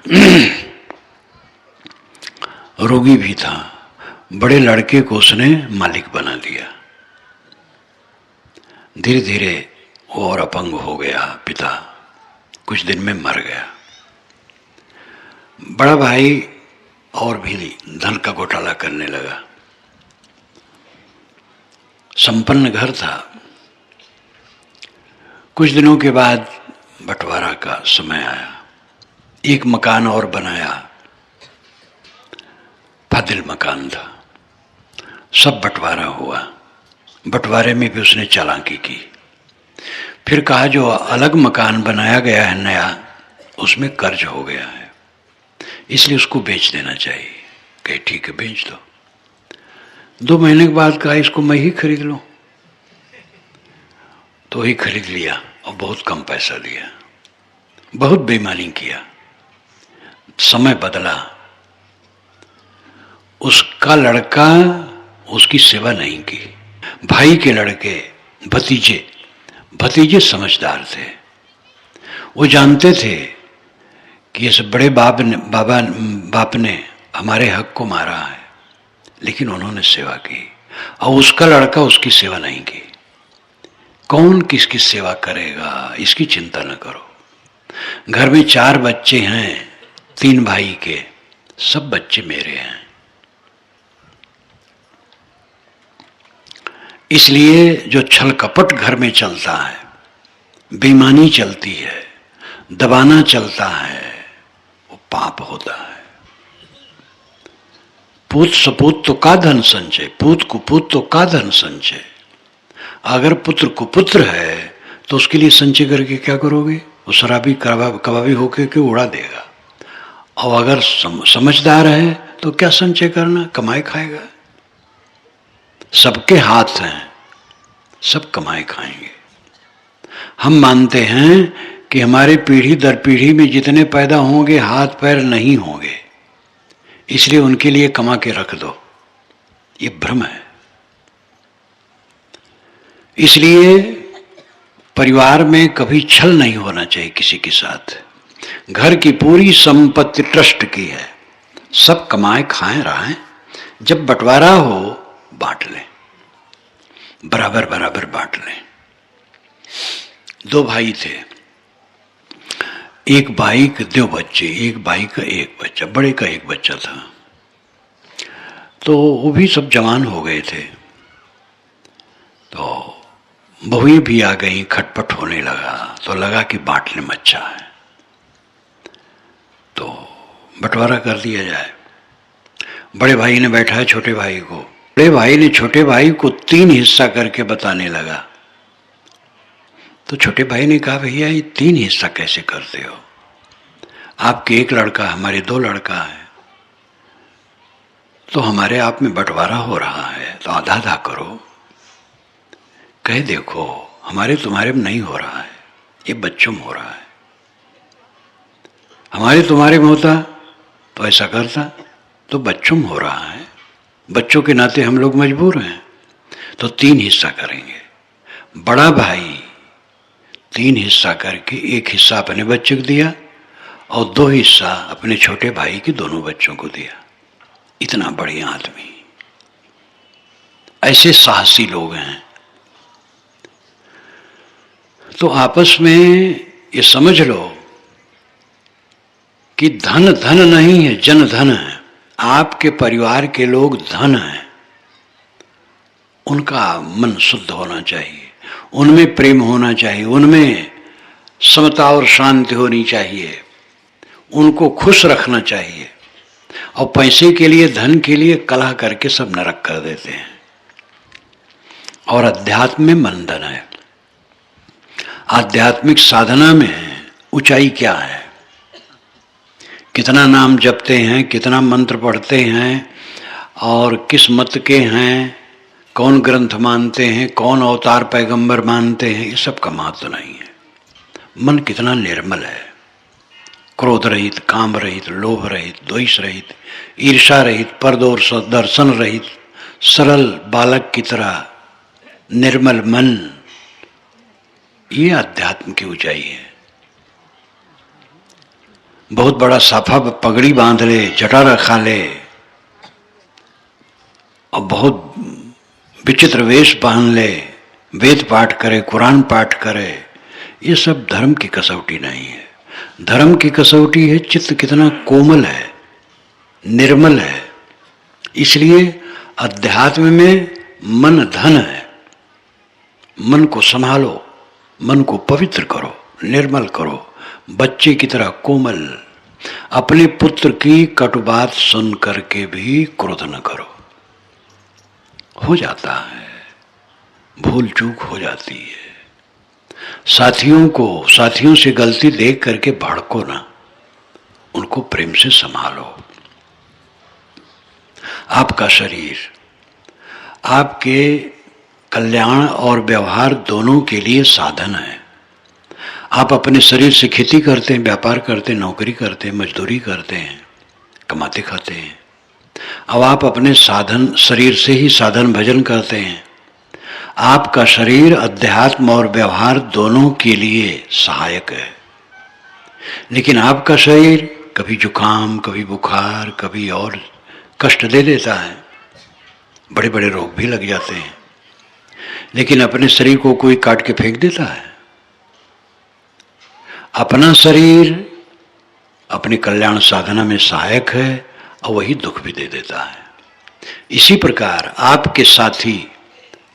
रोगी भी था। बड़े लड़के को उसने मालिक बना दिया। धीरे धीरे वो और अपंग हो गया। पिता कुछ दिन में मर गया। बड़ा भाई और भी धन का घोटाला करने लगा। संपन्न घर था। कुछ दिनों के बाद बंटवारा का समय आया। एक मकान और बनाया, फाजिल मकान था। सब बंटवारा हुआ। बंटवारे में भी उसने चालाकी की। फिर कहा जो अलग मकान बनाया गया है नया, उसमें कर्ज हो गया है, इसलिए उसको बेच देना चाहिए। कहे ठीक है, बेच दो। 2 महीने के बाद कहा इसको मैं ही खरीद लूं। तो ही खरीद लिया और बहुत कम पैसा दिया। बहुत बेईमानी किया। समय बदला। उसका लड़का उसकी सेवा नहीं की। भाई के लड़के, भतीजे समझदार थे। वो जानते थे कि इस बड़े बाप ने हमारे हक को मारा है, लेकिन उन्होंने सेवा की। और उसका लड़का उसकी सेवा नहीं की। कौन किसकी सेवा करेगा, इसकी चिंता न करो। घर में 4 बच्चे हैं, 3 भाई के, सब बच्चे मेरे हैं। इसलिए जो छल कपट घर में चलता है, बेईमानी चलती है, दबाना चलता है, वो पाप होता है। पूत सपूत तो का धन संचय, पूत कुपूत तो का धन संचय। अगर पुत्र कुपुत्र है तो उसके लिए संचय करके क्या करोगे? वो शराबी कबाबी होके के उड़ा देगा। और अगर समझदार है तो क्या संचय करना, कमाए खाएगा। सबके हाथ हैं, सब कमाए खाएंगे। हम मानते हैं कि हमारे पीढ़ी दर पीढ़ी में जितने पैदा होंगे हाथ पैर नहीं होंगे, इसलिए उनके लिए कमा के रख दो। ये भ्रम है। इसलिए परिवार में कभी छल नहीं होना चाहिए किसी के साथ। घर की पूरी संपत्ति ट्रस्ट की है, सब कमाए खाएं रहें। जब बंटवारा हो बांट लें, बराबर बराबर बांट लें। 2 भाई थे, एक भाई के 2 बच्चे, एक भाई का 1 बच्चा, बड़े का 1 बच्चा था। तो वो भी सब जवान हो गए थे। तो बहुएं भी आ गई, खटपट होने लगा। तो लगा कि बांटने में अच्छा है, तो बंटवारा कर दिया जाए। बड़े भाई ने बैठाया छोटे भाई को। बड़े भाई ने छोटे भाई को 3 हिस्सा करके बताने लगा। तो छोटे भाई ने कहा भैया ये 3 हिस्सा कैसे करते हो? आपके 1 लड़का, हमारे 2 लड़का है, तो हमारे आप में बंटवारा हो रहा है, तो आधा आधा करो। कहे देखो हमारे तुम्हारे में नहीं हो रहा है, ये बच्चों में हो रहा है। हमारे तुम्हारे में होता तो ऐसा करता, तो बच्चों में हो रहा है, बच्चों के नाते हम लोग मजबूर हैं, तो 3 हिस्सा करेंगे। बड़ा भाई 3 हिस्सा करके 1 हिस्सा अपने बच्चे को दिया और 2 हिस्सा अपने छोटे भाई के दोनों बच्चों को दिया। इतना बढ़िया आदमी। ऐसे साहसी लोग हैं। तो आपस में ये समझ लो कि धन धन नहीं है, जन धन है। आपके परिवार के लोग धन हैं, उनका मन शुद्ध होना चाहिए, उनमें प्रेम होना चाहिए, उनमें समता और शांति होनी चाहिए, उनको खुश रखना चाहिए। और पैसे के लिए, धन के लिए कलह करके सब नरक कर देते हैं। और अध्यात्म में मंदन है। आध्यात्मिक साधना में ऊंचाई क्या है, कितना नाम जपते हैं, कितना मंत्र पढ़ते हैं और किस मत के हैं, कौन ग्रंथ मानते हैं, कौन अवतार पैगंबर मानते हैं, ये सब का महत्व नहीं है। मन कितना निर्मल है, क्रोध रहित, काम रहित, लोभ रहित, द्वेष रहित, ईर्षा रहित, परदोष दर्शन रहित, सरल बालक की तरह निर्मल मन, ये अध्यात्म की ऊंचाई है। बहुत बड़ा साफा पगड़ी बांध ले, जटा रखा ले और बहुत विचित्र वेश पहन ले, वेद पाठ करे, कुरान पाठ करे, ये सब धर्म की कसौटी नहीं है। धर्म की कसौटी है चित्त कितना कोमल है, निर्मल है। इसलिए अध्यात्म में मन धन है। मन को संभालो, मन को पवित्र करो, निर्मल करो, बच्चे की तरह कोमल। अपने पुत्र की कटु बात सुन करके भी क्रोध न करो। हो जाता है, भूल चूक हो जाती है। साथियों से गलती देख करके भड़को ना, उनको प्रेम से संभालो। आपका शरीर आपके कल्याण और व्यवहार दोनों के लिए साधन है। आप अपने शरीर से खेती करते हैं, व्यापार करते हैं, नौकरी करते हैं, मजदूरी करते हैं, कमाते खाते हैं। अब आप अपने शरीर से ही साधन भजन करते हैं। आपका शरीर अध्यात्म और व्यवहार दोनों के लिए सहायक है। लेकिन आपका शरीर कभी जुकाम, कभी बुखार, कभी और कष्ट दे देता है, बड़े बड़े रोग भी लग जाते हैं। लेकिन अपने शरीर को कोई काट के फेंक देता है। अपना शरीर अपनी कल्याण साधना में सहायक है और वही दुख भी दे देता है। इसी प्रकार आपके साथी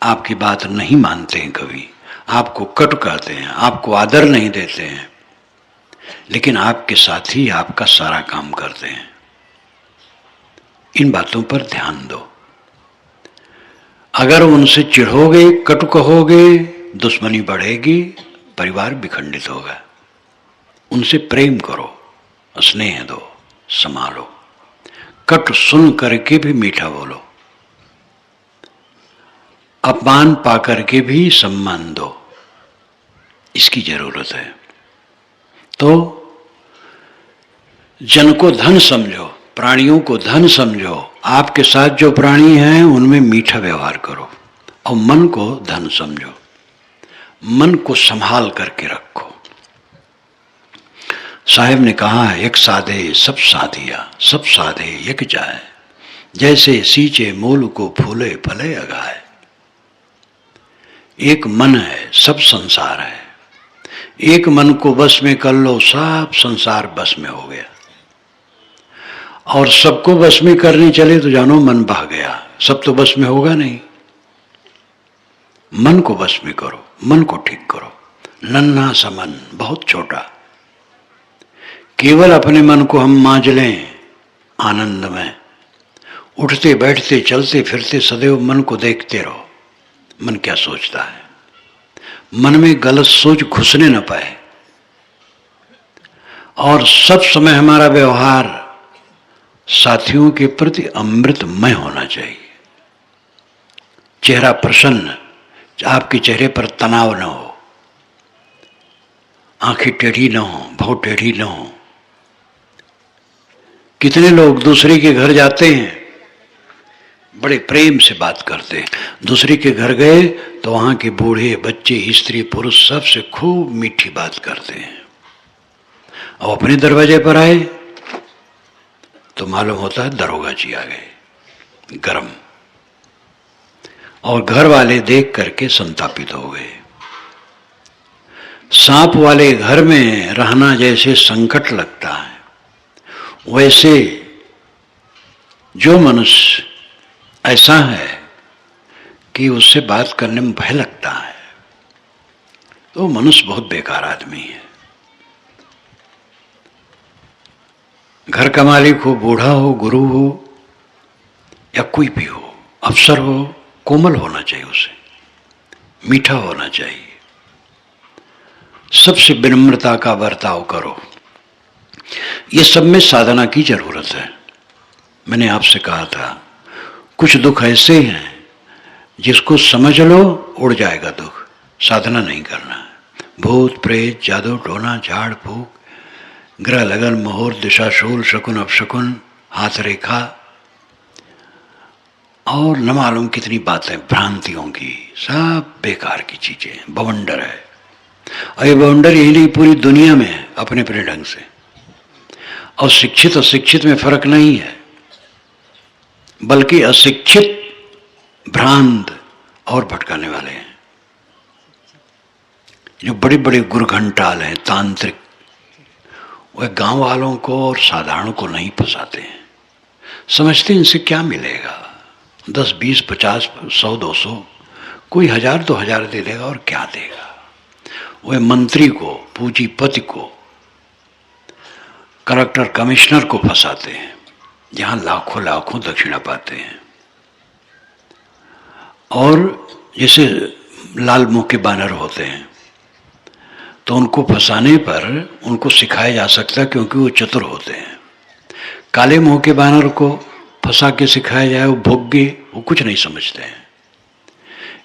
आपकी बात नहीं मानते हैं, कभी आपको कटु कहते हैं, आपको आदर नहीं देते हैं, लेकिन आपके साथी आपका सारा काम करते हैं। इन बातों पर ध्यान दो। अगर उनसे चिढ़ोगे, कटु कहोगे, दुश्मनी बढ़ेगी, परिवार विखंडित होगा। उनसे प्रेम करो, स्नेह दो, संभालो। कटु सुन करके भी मीठा बोलो, अपमान पा करके भी सम्मान दो, इसकी जरूरत है। तो जन को धन समझो, प्राणियों को धन समझो। आपके साथ जो प्राणी हैं उनमें मीठा व्यवहार करो और मन को धन समझो। मन को संभाल करके रखो। साहेब ने कहा है, एक साधे सब साधिया, सब साधे एक जाए, जैसे सींचे मूल को फूले फले अगाए। एक मन है, सब संसार है। एक मन को बस में कर लो, सब संसार बस में हो गया। और सबको बस में करने चले तो जानो मन बह गया। सब तो बस में होगा नहीं। मन को बस में करो, मन को ठीक करो। नन्हा सा मन, बहुत छोटा, केवल अपने मन को हम मांझ लें आनंद में। उठते बैठते चलते फिरते सदैव मन को देखते रहो, मन क्या सोचता है। मन में गलत सोच घुसने न पाए। और सब समय हमारा व्यवहार साथियों के प्रति अमृतमय होना चाहिए। चेहरा प्रसन्न, आपके चेहरे पर तनाव न हो, आंखें टेढ़ी न हो, भौं टेढ़ी न हो। कितने लोग दूसरे के घर जाते हैं, बड़े प्रेम से बात करते हैं। दूसरे के घर गए तो वहां के बूढ़े, बच्चे, स्त्री, पुरुष सबसे खूब मीठी बात करते हैं। और अपने दरवाजे पर आए तो मालूम होता है दरोगा जी आ गए, गरम। और घर वाले देख करके संतापित हो गए। सांप वाले घर में रहना जैसे संकट लगता है, वैसे जो मनुष्य ऐसा है कि उससे बात करने में भय लगता है, तो मनुष्य बहुत बेकार आदमी है। घर का मालिक हो, बूढ़ा हो, गुरु हो या कोई भी हो, अफसर हो, कोमल होना चाहिए, उसे मीठा होना चाहिए। सबसे विनम्रता का बर्ताव करो। ये सब में साधना की जरूरत है। मैंने आपसे कहा था कुछ दुख ऐसे हैं जिसको समझ लो उड़ जाएगा दुख, साधना नहीं करना है। भूत प्रेत जादू टोना झाड़ फूक, ग्रह लगन मुहूर्त दिशा शूल शकुन अपशकुन हाथ रेखा और न मालूम कितनी बातें भ्रांतियों की, सब बेकार की चीजें, बवंडर है। और ये बवंडर यही नहीं पूरी दुनिया में है अपने अपने ढंग से। और शिक्षित अशिक्षित में फर्क नहीं है, बल्कि अशिक्षित भ्रांत और भटकाने वाले हैं। जो बड़े बड़े गुरघंटाल हैं तांत्रिक, वह गांव वालों को और साधारण को नहीं फंसाते हैं। समझते इनसे क्या मिलेगा, 10 20 50 100 200, कोई 1000 2000 दे देगा और क्या देगा। वह मंत्री को, पूंजीपति को, कलेक्टर कमिश्नर को फंसाते हैं, जहां लाखों लाखों दक्षिणा पाते हैं। और जैसे लाल मुंह के बानर होते हैं तो उनको फंसाने पर उनको सिखाया जा सकता है, क्योंकि वो चतुर होते हैं। काले मुंह के बानर को फंसा के सिखाया जाए, वो भोग्गे, वो कुछ नहीं समझते हैं।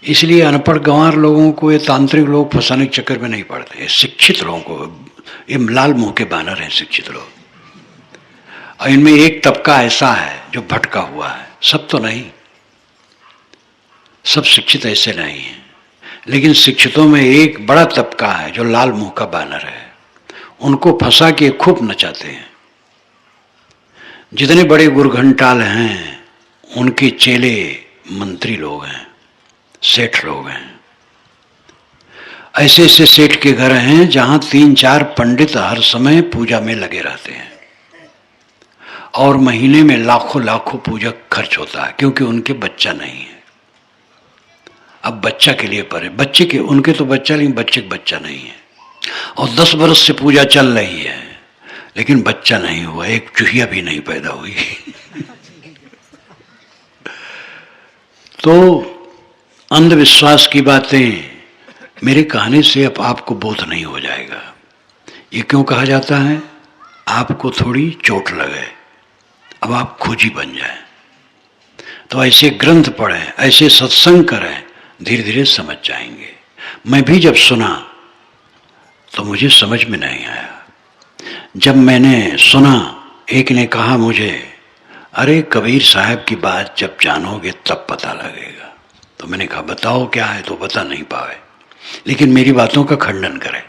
इसलिए अनपढ़ गंवार लोगों को ये तांत्रिक लोग फंसाने के चक्कर में नहीं पड़ते। शिक्षित लोगों को, ये लाल मुंह के बानर हैं शिक्षित लोग। और इनमें एक तबका ऐसा है जो भटका हुआ है, सब तो नहीं, सब शिक्षित ऐसे नहीं हैं। लेकिन शिक्षितों में एक बड़ा तबका है जो लाल मुंह का बानर है, उनको फंसा के खूब नचाते हैं। जितने बड़े गुरघंटाल हैं उनके चेले मंत्री लोग हैं, सेठ लोग हैं। ऐसे ऐसे सेठ के घर हैं जहां 3-4 पंडित हर समय पूजा में लगे रहते हैं, और महीने में लाखों लाखों पूजा खर्च होता है, क्योंकि उनके बच्चा नहीं है। अब बच्चा के लिए परे, बच्चे के, उनके तो बच्चा, लेकिन बच्चे का बच्चा नहीं है। और 10 बरस से पूजा चल रही है लेकिन बच्चा नहीं हुआ, एक चूहिया भी नहीं पैदा हुई। तो अंधविश्वास की बातें मेरे कहने से अब आपको बोध नहीं हो जाएगा। ये क्यों कहा जाता है, आपको थोड़ी चोट लगे, अब आप खोजी बन जाए। तो ऐसे ग्रंथ पढ़ें, ऐसे सत्संग करें, धीरे धीरे समझ जाएंगे। मैं भी जब सुना तो मुझे समझ में नहीं आया। जब मैंने सुना, एक ने कहा मुझे, अरे कबीर साहब की बात जब जानोगे तब पता लगेगा। तो मैंने कहा बताओ क्या है, तो बता नहीं पाए, लेकिन मेरी बातों का खंडन करें।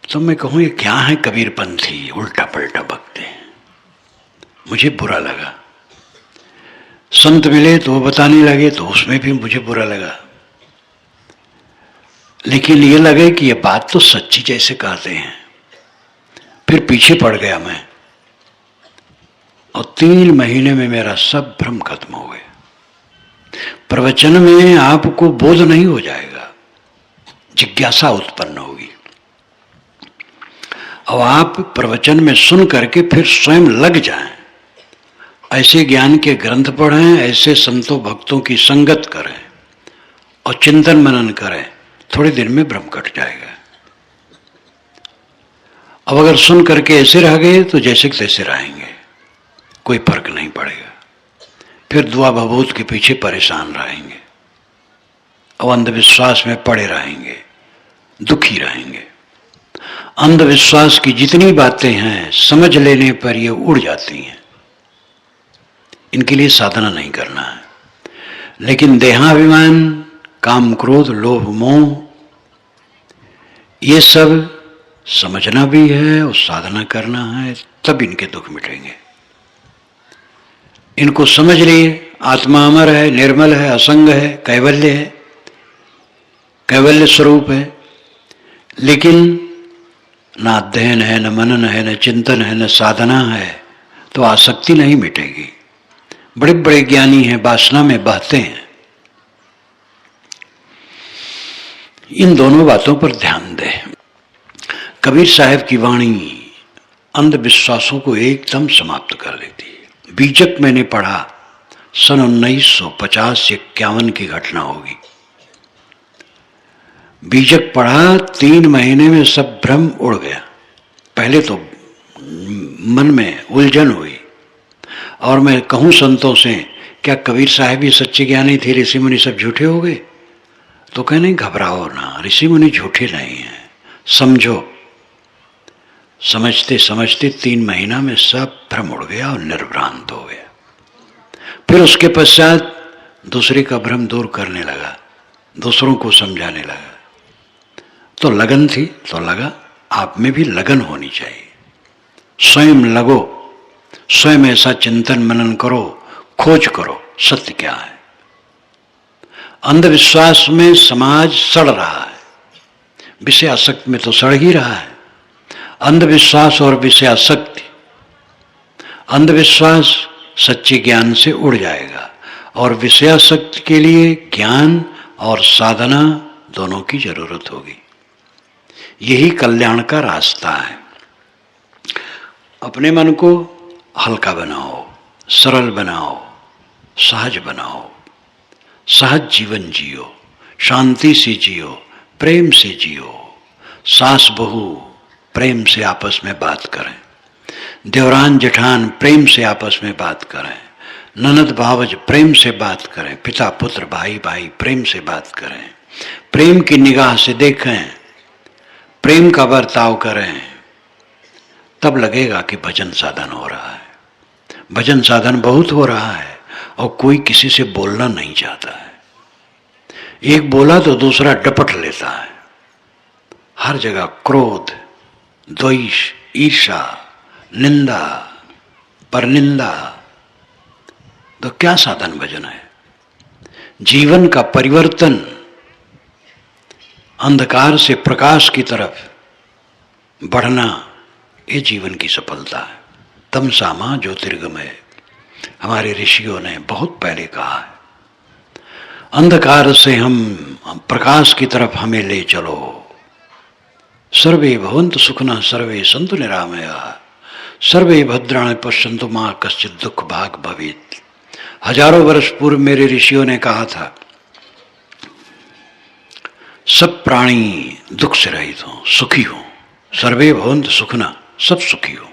तो मैं कहूँ ये क्या है, कबीरपंथी उल्टा पलटा बकते हैं। मुझे बुरा लगा। संत मिले तो वो बताने लगे तो उसमें भी मुझे बुरा लगा, लेकिन ये लगे कि ये बात तो सच्ची जैसे कहते हैं। फिर पीछे पड़ गया मैं, और 3 महीने में मेरा सब भ्रम खत्म हो गया। प्रवचन में आपको बोध नहीं हो जाएगा, जिज्ञासा उत्पन्न होगी। और आप प्रवचन में सुन करके फिर स्वयं लग जाएं, ऐसे ज्ञान के ग्रंथ पढ़ें, ऐसे संतों भक्तों की संगत करें और चिंतन मनन करें, थोड़े दिन में भ्रम कट जाएगा। अब अगर सुन करके ऐसे रह गए तो जैसे तैसे रहेंगे, कोई फर्क नहीं पड़ेगा। फिर दुआ भभूत के पीछे परेशान रहेंगे और अंधविश्वास में पड़े रहेंगे, दुखी रहेंगे। अंधविश्वास की जितनी बातें हैं समझ लेने पर ये उड़ जाती हैं। इनके लिए साधना नहीं करना है, लेकिन देहाभिमान, काम क्रोध लोभ मोह, ये सब समझना भी है और साधना करना है, तब इनके दुख मिटेंगे। इनको समझ लिए, आत्मा अमर है, निर्मल है, असंग है, कैवल्य है, कैवल्य स्वरूप है, लेकिन न अध्ययन है, न मनन है, न चिंतन है, न साधना है, तो आसक्ति नहीं मिटेगी। बड़े बड़े ज्ञानी हैं, वासना में बहते हैं। इन दोनों बातों पर ध्यान दें। कबीर साहब की वाणी अंधविश्वासों को एकदम समाप्त कर देती है। बीजक मैंने पढ़ा, सन 1950-51 की घटना होगी। बीजक पढ़ा, 3 महीने में सब भ्रम उड़ गया। पहले तो मन में उलझन हुई, और मैं कहूँ संतों से, क्या कबीर साहब ही सच्चे ज्ञानी थे, ऋषि मुनि सब झूठे हो गए? तो कहे नहीं, घबराओ ना, ऋषि मुनि झूठे नहीं हैं, समझो। समझते समझते 3 महीना में सब भ्रम उड़ गया और निर्भ्रांत हो गया। फिर उसके पश्चात दूसरे का भ्रम दूर करने लगा, दूसरों को समझाने लगा। तो लगन थी, तो लगा। आप में भी लगन होनी चाहिए। स्वयं लगो, स्वयं ऐसा चिंतन मनन करो, खोज करो सत्य क्या है। अंधविश्वास में समाज सड़ रहा है, विषयासक्ति में तो सड़ ही रहा है। अंधविश्वास और विषयासक्ति, अंधविश्वास सच्चे ज्ञान से उड़ जाएगा, और विषयासक्ति के लिए ज्ञान और साधना दोनों की जरूरत होगी। यही कल्याण का रास्ता है। अपने मन को हल्का बनाओ, सरल बनाओ, सहज बनाओ, सहज जीवन जियो, शांति से जियो, प्रेम से जियो। सास बहू प्रेम से आपस में बात करें, देवरान जेठान प्रेम से आपस में बात करें, ननद भावज प्रेम से बात करें, पिता पुत्र भाई भाई प्रेम से बात करें, प्रेम की निगाह से देखें, प्रेम का बर्ताव करें। तब लगेगा कि भजन साधन हो रहा है। भजन साधन बहुत हो रहा है और कोई किसी से बोलना नहीं चाहता है। एक बोला तो दूसरा डपट लेता है। हर जगह क्रोध, द्वेष, ईर्ष्या, निंदा, परनिंदा। तो क्या साधन भजन है? जीवन का परिवर्तन अंधकार से प्रकाश की तरफ बढ़ना, ये जीवन की सफलता है। तमसा मां ज्योतिर्गमय, हमारे ऋषियों ने बहुत पहले कहा है। अंधकार से हम प्रकाश की तरफ हमें ले चलो। सर्वे भवन्तु सुखिनः, सर्वे सन्तु निरामयाः, सर्वे भद्राणि पश्यन्तु मा कश्चित् दुःख भाग् भवेत्। हजारों वर्ष पूर्व मेरे ऋषियों ने कहा था, सब प्राणी दुख से रहित हो, सुखी हो। सर्वे भवन्तु सुखिनः, सब सुखी हो।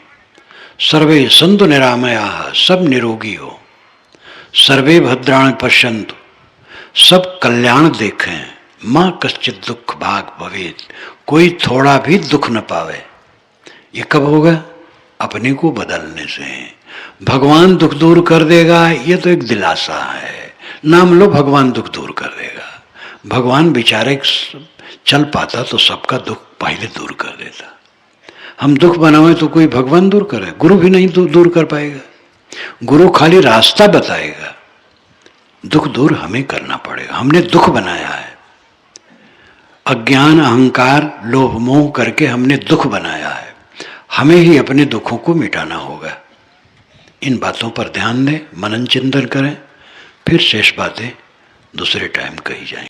सर्वे सन्तु निरामयाः, सब निरोगी हो। सर्वे भद्राणि पश्यन्तु, सब कल्याण देखें। मां कश्चित् दुख भाग् भवेत्, कोई थोड़ा भी दुख न पावे। ये कब होगा? अपने को बदलने से। भगवान दुख दूर कर देगा, ये तो एक दिलासा है। नाम लो, भगवान दुख दूर कर देगा। भगवान बेचारे चल पाता तो सबका दुख पहले दूर कर देता। हम दुख बनावे तो कोई भगवान दूर करे? गुरु भी नहीं दूर कर पाएगा। गुरु खाली रास्ता बताएगा, दुख दूर हमें करना पड़ेगा। हमने दुख बनाया है, अज्ञान, अहंकार, लोभ, मोह करके हमने दुख बनाया है। हमें ही अपने दुखों को मिटाना होगा। इन बातों पर ध्यान दें, मनन चिंतन करें, फिर शेष बातें दूसरे टाइम कही जाएंगी।